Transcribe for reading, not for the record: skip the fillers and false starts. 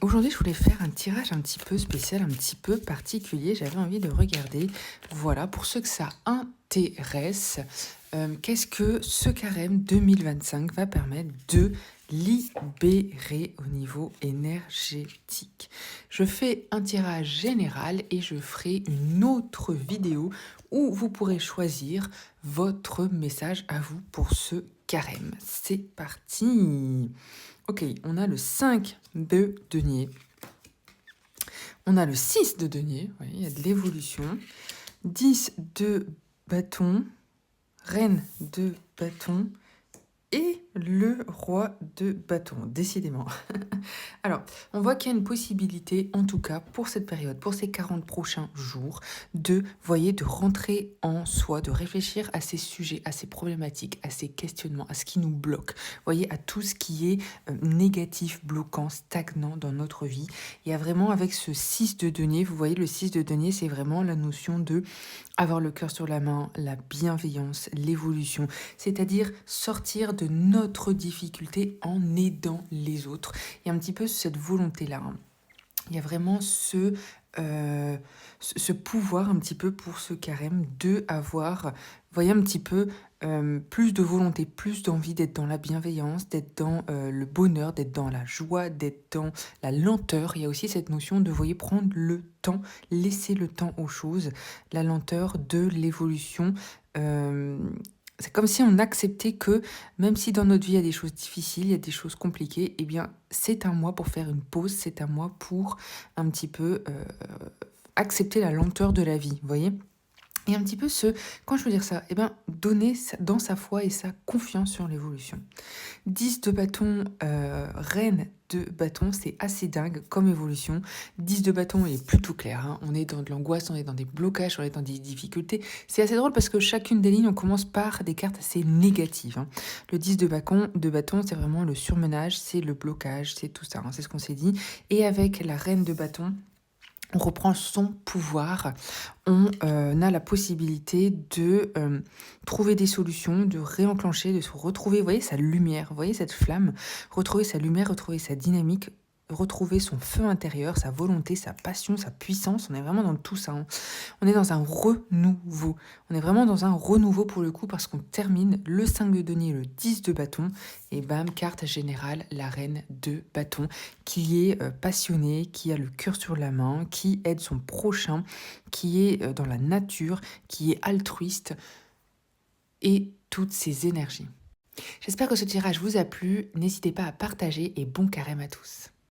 Aujourd'hui, je voulais faire un tirage un petit peu spécial, un petit peu particulier. J'avais envie de regarder, voilà, pour ceux que ça intéresse, qu'est-ce que ce carême 2025 va permettre de libérer au niveau énergétique. Je fais un tirage général et je ferai une autre vidéo où vous pourrez choisir votre message à vous pour ce carême. C'est parti! Ok, on a le 5 de denier. On a le 6 de denier. Oui, il y a de l'évolution. 10 de bâton. Reine de bâton. Et le roi de bâton, décidément. Alors, on voit qu'il y a une possibilité, en tout cas pour cette période, pour ces 40 prochains jours, de rentrer en soi, de réfléchir à ces sujets, à ces problématiques, à ces questionnements, à ce qui nous bloque. Voyez, à tout ce qui est négatif, bloquant, stagnant dans notre vie. Il y a vraiment avec ce 6 de denier, vous voyez, le 6 de denier, c'est vraiment la notion de avoir le cœur sur la main, la bienveillance, l'évolution, c'est-à-dire sortir de notre difficulté en aidant les autres. Il y a un petit peu cette volonté-là. Hein. Il y a vraiment ce pouvoir un petit peu pour ce carême de avoir, vous voyez, un petit peu plus de volonté, plus d'envie d'être dans la bienveillance, d'être dans le bonheur, d'être dans la joie, d'être dans la lenteur. Il y a aussi cette notion de, vous voyez, prendre le temps, laisser le temps aux choses, la lenteur de l'évolution. C'est comme si on acceptait que, même si dans notre vie il y a des choses difficiles, il y a des choses compliquées, eh bien, c'est à moi pour faire une pause, c'est à moi pour un petit peu accepter la lenteur de la vie, vous voyez? Et un petit peu quand je veux dire ça, eh bien, donner dans sa foi et sa confiance sur l'évolution. 10 de bâton, reine de bâton, c'est assez dingue comme évolution. 10 de bâton est plutôt clair, hein. On est dans de l'angoisse, on est dans des blocages, on est dans des difficultés. C'est assez drôle parce que chacune des lignes, on commence par des cartes assez négatives. Hein. Le 10 de bâton, c'est vraiment le surmenage, c'est le blocage, c'est tout ça, hein, c'est ce qu'on s'est dit. Et avec la reine de bâton, on reprend son pouvoir, on a la possibilité de trouver des solutions, de réenclencher, de se retrouver, vous voyez, sa lumière, vous voyez cette flamme, retrouver sa lumière, retrouver sa dynamique, retrouver son feu intérieur, sa volonté, sa passion, sa puissance. On est vraiment dans tout ça. Hein. On est dans un renouveau. On est vraiment dans un renouveau pour le coup parce qu'on termine le 5 de denier, le 10 de bâton et bam, carte générale, la reine de bâton qui est passionnée, qui a le cœur sur la main, qui aide son prochain, qui est dans la nature, qui est altruiste et toutes ces énergies. J'espère que ce tirage vous a plu. N'hésitez pas à partager et bon carême à tous.